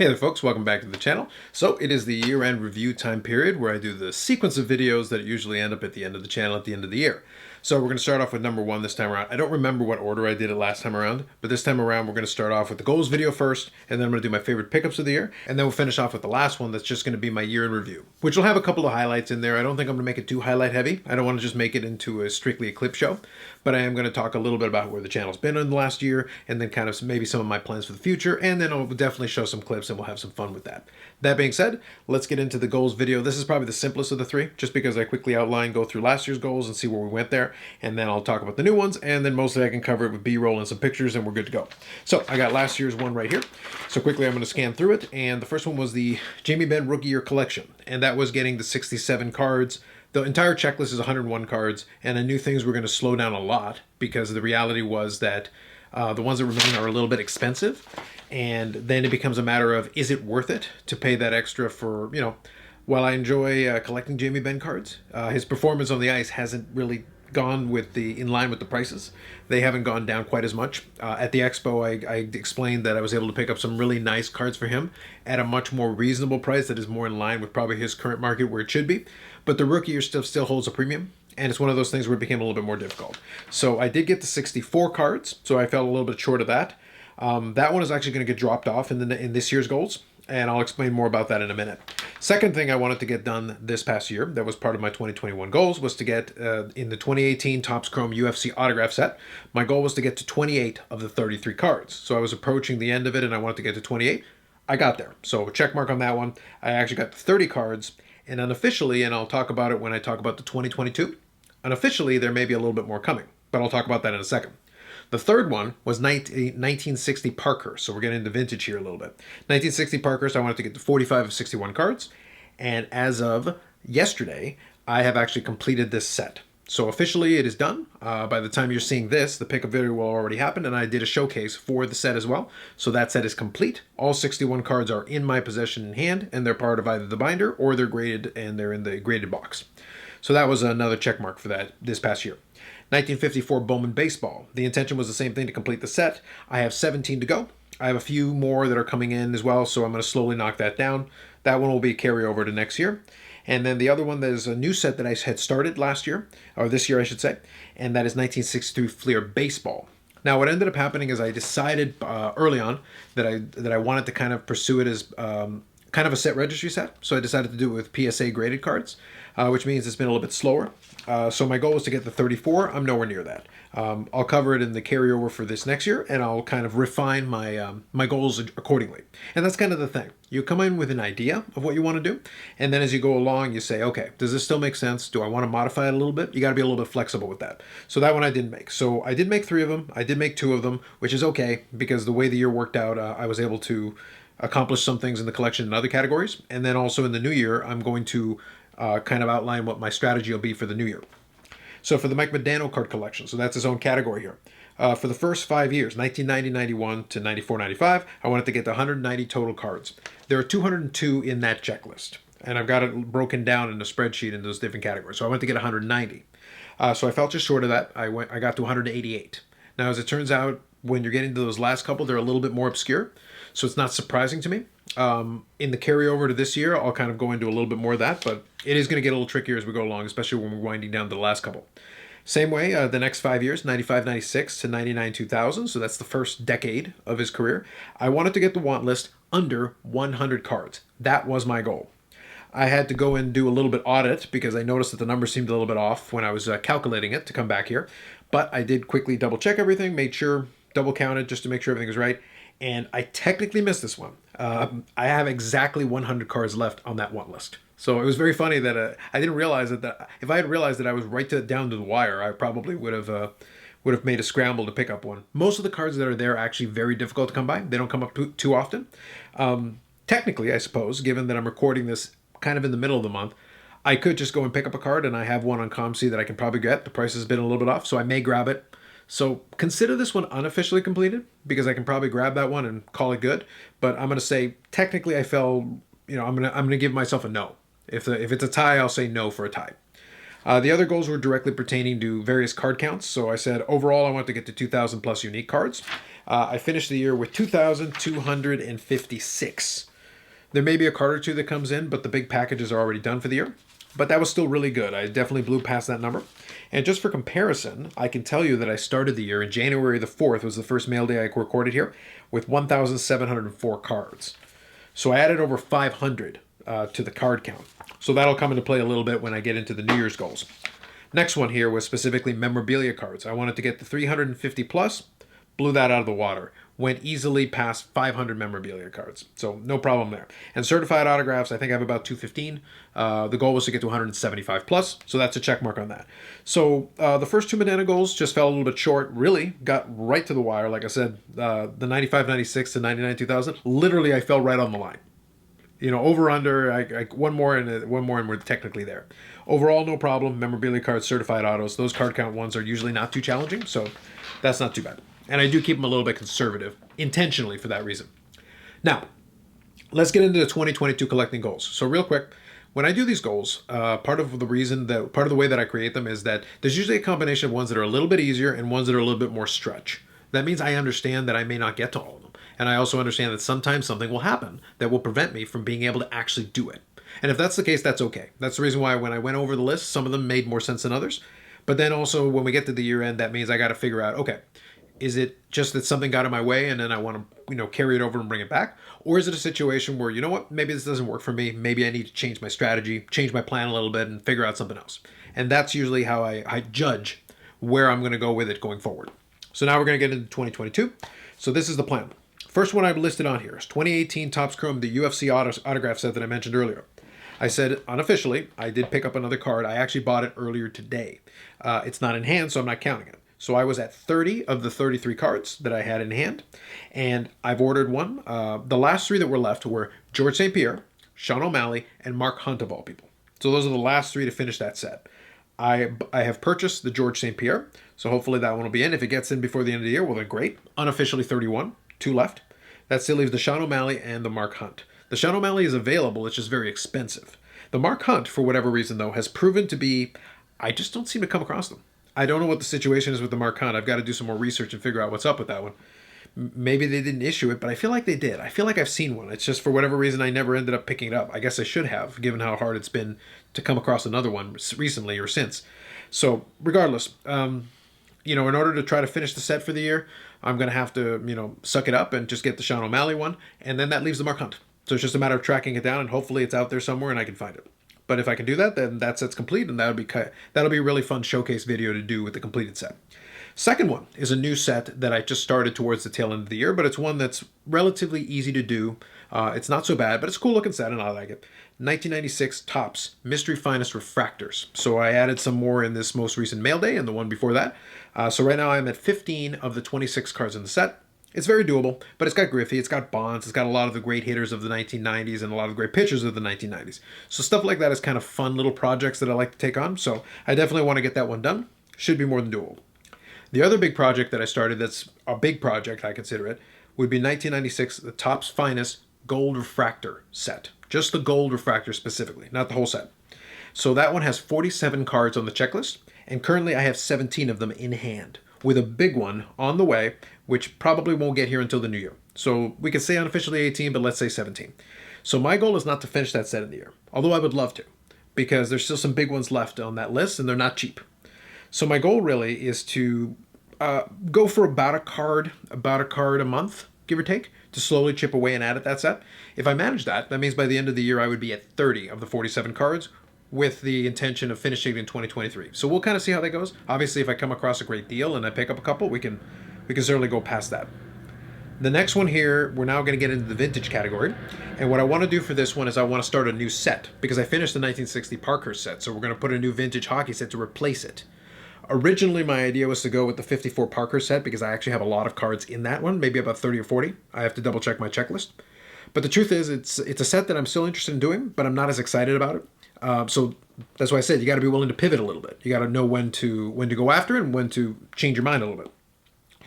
Hey there folks, welcome back to the channel. So it is the year-end review time period where I do the sequence of videos that usually end up at the end of the channel at the end of the year. So we're going to start off with number one this time around. I don't remember what order I did it last time around, but this time around we're going to start off with the goals video first, and then I'm going to do my favorite pickups of the year, and then we'll finish off with the last one that's just going to be my year in review, which will have a couple of highlights in there. I don't think I'm going to make it too highlight heavy. I don't want to just make it into a strictly a clip show, but I am going to talk a little bit about where the channel's been in the last year, and then kind of maybe some of my plans for the future, and then I'll definitely show some clips and we'll have some fun with that. That being said, let's get into the goals video. This is probably the simplest of the three, just because I quickly outline, go through last year's goals and see where we went there, and then I'll talk about the new ones, and then mostly I can cover it with B-roll and some pictures, and we're good to go. So I got last year's one right here. So quickly I'm going to scan through it, and the first one was the Jamie Benn Rookie Year Collection, and that was getting the 67 cards. The entire checklist is 101 cards, and I knew things were going to slow down a lot because the reality was that the ones that remain are a little bit expensive, and then it becomes a matter of, is it worth it to pay that extra for, while I enjoy collecting Jamie Benn cards, his performance on the ice hasn't really gone in line with the prices. They haven't gone down quite as much. At the expo, I explained that I was able to pick up some really nice cards for him at a much more reasonable price that is more in line with probably his current market where it should be. But the rookie year still holds a premium, and it's one of those things where it became a little bit more difficult. So I did get the 64 cards, so I fell a little bit short of that. That one is actually going to get dropped off in this year's goals, and I'll explain more about that in a minute. Second thing I wanted to get done this past year, that was part of my 2021 goals, was to get in the 2018 Topps Chrome UFC autograph set. My goal was to get to 28 of the 33 cards. So I was approaching the end of it, and I wanted to get to 28. I got there. So check mark on that one. I actually got the 30 cards, and unofficially, and I'll talk about it when I talk about the 2022, unofficially there may be a little bit more coming, but I'll talk about that in a second. The third one was 1960 Parker, so we're getting into vintage here a little bit. 1960 Parker, so I wanted to get to 45 of 61 cards, and as of yesterday, I have actually completed this set. So officially it is done. By the time you're seeing this, the pickup video will already happen, and I did a showcase for the set as well. So that set is complete. All 61 cards are in my possession in hand, and they're part of either the binder or they're graded and they're in the graded box. So that was another check mark for that this past year. 1954 Bowman Baseball. The intention was the same thing, to complete the set. I have 17 to go. I have a few more that are coming in as well, so I'm going to slowly knock that down. That one will be a carryover to next year. And then the other one, there's a new set that I had started last year, or this year I should say, and that is 1963 Fleer Baseball. Now what ended up happening is I decided early on that I wanted to kind of pursue it as kind of a set registry set. So I decided to do it with PSA graded cards, which means it's been a little bit slower. So my goal was to get the 34. I'm nowhere near that. I'll cover it in the carryover for this next year, and I'll kind of refine my goals accordingly. And that's kind of the thing. You come in with an idea of what you want to do, and then as you go along, you say, okay, does this still make sense? Do I want to modify it a little bit? You got to be a little bit flexible with that. So that one I didn't make. So I did make 3 of them. I did make 2 of them, which is okay, because the way the year worked out, I was able to accomplish some things in the collection in other categories. And then also in the new year, I'm going to kind of outline what my strategy will be for the new year. So for the Mike Modano card collection, so that's his own category here. For the first 5 years, 1990-91 to 94-95, I wanted to get to 190 total cards. There are 202 in that checklist, and I've got it broken down in a spreadsheet in those different categories. So I went to get 190. So I fell just short of that. I got to 188. Now, as it turns out, when you're getting to those last couple, they're a little bit more obscure, so it's not surprising to me. In the carryover to this year, I'll kind of go into a little bit more of that, but it is going to get a little trickier as we go along, especially when we're winding down to the last couple. Same way, the next 5 years, 95-96 to 99-2000, so that's the first decade of his career. I wanted to get the want list under 100 cards. That was my goal. I had to go and do a little bit audit because I noticed that the number seemed a little bit off when I was calculating it to come back here. But I did quickly double check everything, made sure, double counted just to make sure everything was right. And I technically missed this one. I have exactly 100 cards left on that want list. So it was very funny that I didn't realize that if I had realized that I was down to the wire, I probably would have made a scramble to pick up one. Most of the cards that are there are actually very difficult to come by. They don't come up too often. Technically, I suppose, given that I'm recording this kind of in the middle of the month, I could just go and pick up a card, and I have one on ComC that I can probably get. The price has been a little bit off, so I may grab it. So consider this one unofficially completed, because I can probably grab that one and call it good. But I'm going to say technically I fell. I'm going to give myself a no. If it's a tie, I'll say no for a tie. The other goals were directly pertaining to various card counts. So I said overall I want to get to 2,000 plus unique cards. I finished the year with 2,256. There may be a card or two that comes in, but the big packages are already done for the year. But that was still really good. I definitely blew past that number. And just for comparison, I can tell you that I started the year in January the 4th was the first mail day I recorded here with 1,704 cards. So I added over 500 to the card count. So that'll come into play a little bit when I get into the New Year's goals. Next one here was specifically memorabilia cards. I wanted to get the 350 plus, blew that out of the water. Went easily past 500 memorabilia cards. So no problem there. And certified autographs, I think I have about 215. The goal was to get to 175 plus. So that's a check mark on that. So the first two Modano goals just fell a little bit short. Really got right to the wire. Like I said, the 95-96 to 99-2000. Literally, I fell right on the line. You know, over under, I one more and we're technically there. Overall, no problem. Memorabilia cards, certified autos. Those card count ones are usually not too challenging. So that's not too bad. And I do keep them a little bit conservative, intentionally for that reason. Now, let's get into the 2022 collecting goals. So real quick, when I do these goals, part of the way that I create them is that there's usually a combination of ones that are a little bit easier and ones that are a little bit more stretch. That means I understand that I may not get to all of them. And I also understand that sometimes something will happen that will prevent me from being able to actually do it. And if that's the case, that's okay. That's the reason why when I went over the list, some of them made more sense than others. But then also when we get to the year end, that means I got to figure out, okay, is it just that something got in my way and then I want to, carry it over and bring it back? Or is it a situation where, you know what, maybe this doesn't work for me. Maybe I need to change my strategy, change my plan a little bit and figure out something else. And that's usually how I judge where I'm going to go with it going forward. So now we're going to get into 2022. So this is the plan. First one I've listed on here is 2018 Topps Chrome, the UFC autograph set that I mentioned earlier. I said unofficially, I did pick up another card. I actually bought it earlier today. It's not in hand, so I'm not counting it. So I was at 30 of the 33 cards that I had in hand, and I've ordered one. The last three that were left were George St. Pierre, Sean O'Malley, and Mark Hunt of all people. So those are the last three to finish that set. I have purchased the George St. Pierre, so hopefully that one will be in. If it gets in before the end of the year, well, then great. Unofficially 31, two left. That still leaves the Sean O'Malley and the Mark Hunt. The Sean O'Malley is available, it's just very expensive. The Mark Hunt, for whatever reason, though, has proven to be, I just don't seem to come across them. I don't know what the situation is with the Mark Hunt. I've got to do some more research and figure out what's up with that one. Maybe they didn't issue it, but I feel like they did. I feel like I've seen one. It's just for whatever reason I never ended up picking it up. I guess I should have, given how hard it's been to come across another one recently or since. So regardless, in order to try to finish the set for the year, I'm going to have to, suck it up and just get the Sean O'Malley one. And then that leaves the Mark Hunt. So it's just a matter of tracking it down and hopefully it's out there somewhere and I can find it. But if I can do that, then that set's complete, and that'll be a really fun showcase video to do with the completed set. Second one is a new set that I just started towards the tail end of the year, but it's one that's relatively easy to do. It's not so bad, but it's a cool looking set, and I like it. 1996 Topps Mystery Finest Refractors. So I added some more in this most recent mail day and the one before that. So right now I'm at 15 of the 26 cards in the set. It's very doable, but it's got Griffey, it's got Bonds, it's got a lot of the great hitters of the 1990s and a lot of great pitchers of the 1990s. So stuff like that is kind of fun little projects that I like to take on. So I definitely want to get that one done. Should be more than doable. The other big project that I started that's a big project, I consider it, would be 1996, the Topps Finest Gold Refractor set. Just the Gold Refractor specifically, not the whole set. So that one has 47 cards on the checklist, and currently I have 17 of them in hand, with a big one on the way, which probably won't get here until the new year. So we could say unofficially 18, but let's say 17. So my goal is not to finish that set in the year, although I would love to, because there's still some big ones left on that list, and they're not cheap. So my goal really is to go for about a card a month, give or take, to slowly chip away and add at that set. If I manage that, that means by the end of the year I would be at 30 of the 47 cards, with the intention of finishing in 2023. So we'll kind of see how that goes. Obviously, if I come across a great deal and I pick up a couple, we can certainly go past that. The next one here, we're now going to get into the vintage category. And what I want to do for this one is I want to start a new set, because I finished the 1960 Parkhurst set. So we're going to put a new vintage hockey set to replace it. Originally, my idea was to go with the 54 Parkhurst set, because I actually have a lot of cards in that one, maybe about 30 or 40. I have to double check my checklist. But the truth is, it's a set that I'm still interested in doing, but I'm not as excited about it. So that's why I said you got to be willing to pivot a little bit. You got to know when to go after it and when to change your mind a little bit.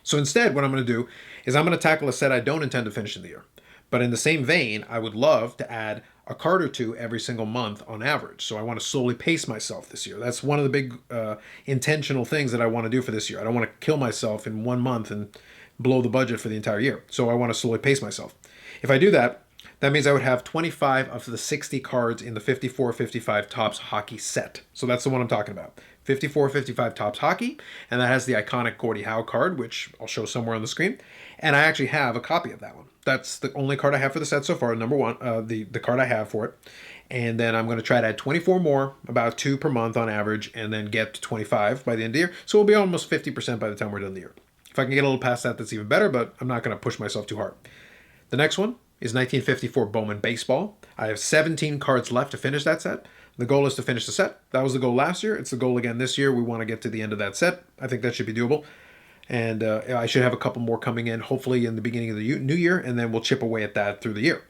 So instead, what I'm going to do is I'm going to tackle a set I don't intend to finish in the year. But in the same vein, I would love to add a card or two every single month on average. So I want to slowly pace myself this year. That's one of the big intentional things that I want to do for this year. I don't want to kill myself in 1 month and blow the budget for the entire year. So I want to slowly pace myself. If I do that, That means I would have 25 of the 60 cards in the 54-55 Topps Hockey set. So that's the one I'm talking about. 54-55 Topps Hockey, and that has the iconic Gordie Howe card, which I'll show somewhere on the screen. And I actually have a copy of that one. That's the only card I have for the set so far, number one, the card I have for it. And then I'm going to try to add 24 more, about 2 per month on average, and then get to 25 by the end of the year. So we'll be almost 50% by the time we're done the year. If I can get a little past that, that's even better, but I'm not going to push myself too hard. The next one is 1954 Bowman Baseball. I have 17 cards left to finish that set. The goal is to finish the set. That was the goal last year. It's the goal again this year. We want to get to the end of that set. I think that should be doable. And I should have a couple more coming in, hopefully in the beginning of the new year, and then we'll chip away at that through the year.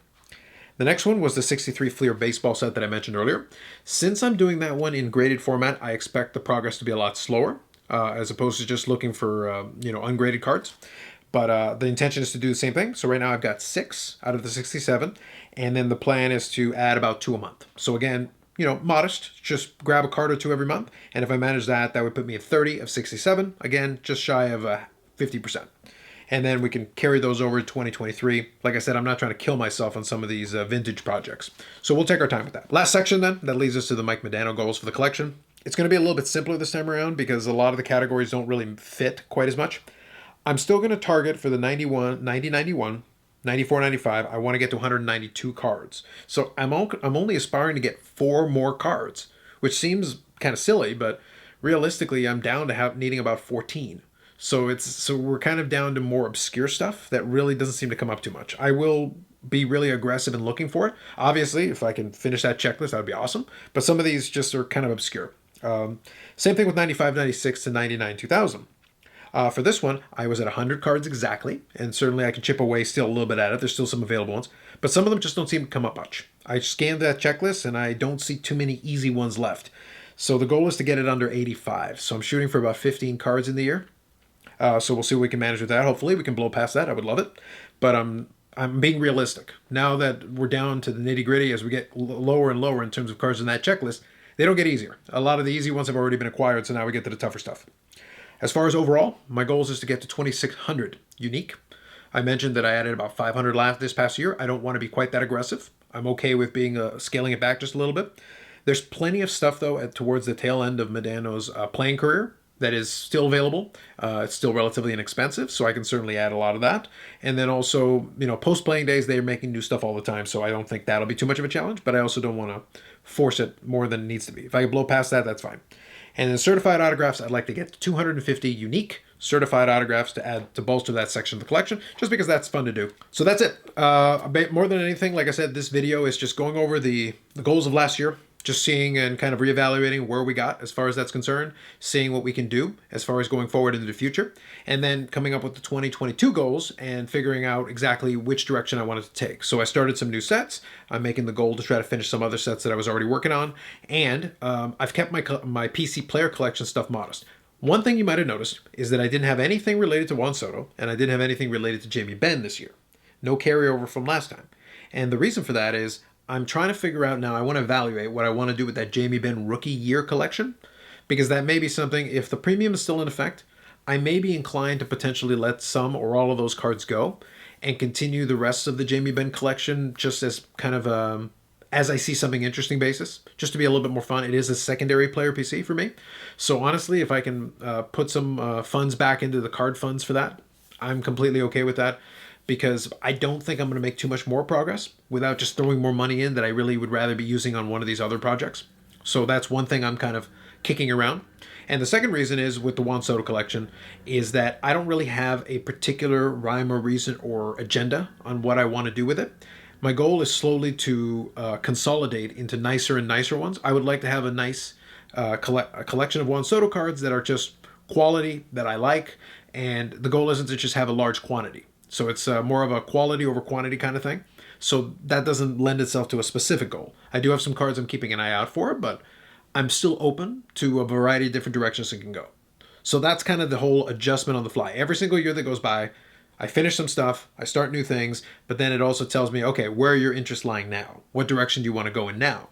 The next one was the 63 Fleer baseball set that I mentioned earlier. Since I'm doing that one in graded format, I expect the progress to be a lot slower, as opposed to just looking for ungraded cards. But the intention is to do the same thing. So right now I've got 6 out of the 67, and then the plan is to add about 2 a month. So again, modest, just grab a card or 2 every month. And if I manage that, that would put me at 30 of 67. Again, just shy of 50%. And then we can carry those over to 2023. Like I said, I'm not trying to kill myself on some of these vintage projects. So we'll take our time with that. Last section then, that leads us to the Mike Modano goals for the collection. It's going to be a little bit simpler this time around because a lot of the categories don't really fit quite as much. I'm still going to target for the 90-91, 94-95. I want to get to 192 cards. So I'm only aspiring to get 4 more cards, which seems kind of silly, but realistically, I'm down to needing about 14. So we're kind of down to more obscure stuff that really doesn't seem to come up too much. I will be really aggressive in looking for it. Obviously, if I can finish that checklist, that would be awesome. But some of these just are kind of obscure. Same thing with 95, 96 to 99, 2000. For this one, I was at 100 cards exactly, and certainly I can chip away still a little bit at it. There's still some available ones, but some of them just don't seem to come up much. I scanned that checklist, and I don't see too many easy ones left. So the goal is to get it under 85. So I'm shooting for about 15 cards in the year. So we'll see what we can manage with that. Hopefully we can blow past that. I would love it. But I'm being realistic. Now that we're down to the nitty-gritty as we get lower and lower in terms of cards in that checklist, they don't get easier. A lot of the easy ones have already been acquired, so now we get to the tougher stuff. As far as overall, my goal is to get to 2,600 unique. I mentioned that I added about 500 this past year. I don't want to be quite that aggressive. I'm okay with being scaling it back just a little bit. There's plenty of stuff, though, towards the tail end of Modano's playing career that is still available. It's still relatively inexpensive, so I can certainly add a lot of that. And then also, post-playing days, they're making new stuff all the time, so I don't think that'll be too much of a challenge, but I also don't want to force it more than it needs to be. If I can blow past that, that's fine. And then certified autographs, I'd like to get to 250 unique certified autographs to bolster that section of the collection, just because that's fun to do. So that's it. More than anything, like I said, this video is just going over the goals of last year, just seeing and kind of reevaluating where we got as far as that's concerned, seeing what we can do as far as going forward into the future, and then coming up with the 2022 goals and figuring out exactly which direction I wanted to take. So I started some new sets. I'm making the goal to try to finish some other sets that I was already working on, and I've kept my PC player collection stuff modest. One thing you might have noticed is that I didn't have anything related to Juan Soto, and I didn't have anything related to Jamie Benn this year. No carryover from last time. And the reason for that is I'm trying to figure out now, I want to evaluate what I want to do with that Jamie Benn rookie year collection, because that may be something, if the premium is still in effect, I may be inclined to potentially let some or all of those cards go and continue the rest of the Jamie Benn collection just as kind of as I see something interesting basis, just to be a little bit more fun. It is a secondary player PC for me. So honestly, if I can put some funds back into the card funds for that, I'm completely okay with that, because I don't think I'm going to make too much more progress without just throwing more money in that I really would rather be using on one of these other projects. So that's one thing I'm kind of kicking around. And the second reason is with the Juan Soto collection is that I don't really have a particular rhyme or reason or agenda on what I want to do with it. My goal is slowly to consolidate into nicer and nicer ones. I would like to have a nice a collection of Juan Soto cards that are just quality that I like, and the goal isn't to just have a large quantity. So it's more of a quality over quantity kind of thing. So that doesn't lend itself to a specific goal. I do have some cards I'm keeping an eye out for, but I'm still open to a variety of different directions it can go. So that's kind of the whole adjustment on the fly. Every single year that goes by, I finish some stuff, I start new things, but then it also tells me, okay, where are your interests lying now? What direction do you want to go in now?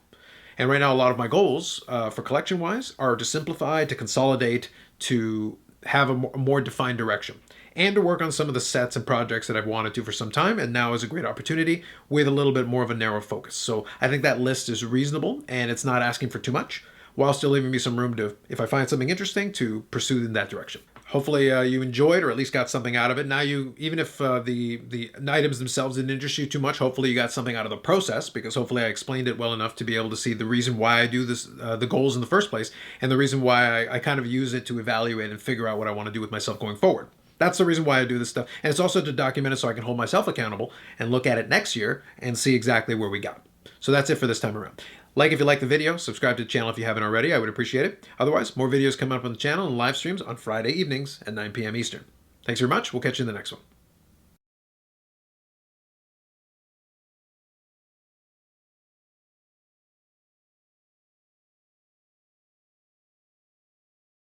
And right now, a lot of my goals for collection-wise are to simplify, to consolidate, to have a more defined direction. and to work on some of the sets and projects that I've wanted to for some time, and now is a great opportunity with a little bit more of a narrow focus. So I think that list is reasonable, and it's not asking for too much, while still leaving me some room to, if I find something interesting, to pursue in that direction. Hopefully you enjoyed, or at least got something out of it. Now even if the items themselves didn't interest you too much, hopefully you got something out of the process, because hopefully I explained it well enough to be able to see the reason why I do this, the goals in the first place, and the reason why I kind of use it to evaluate and figure out what I want to do with myself going forward. That's the reason why I do this stuff. And it's also to document it so I can hold myself accountable and look at it next year and see exactly where we got. So that's it for this time around. Like if you like the video, subscribe to the channel if you haven't already. I would appreciate it. Otherwise, more videos coming up on the channel and live streams on Friday evenings at 9 p.m. Eastern. Thanks very much. We'll catch you in the next one.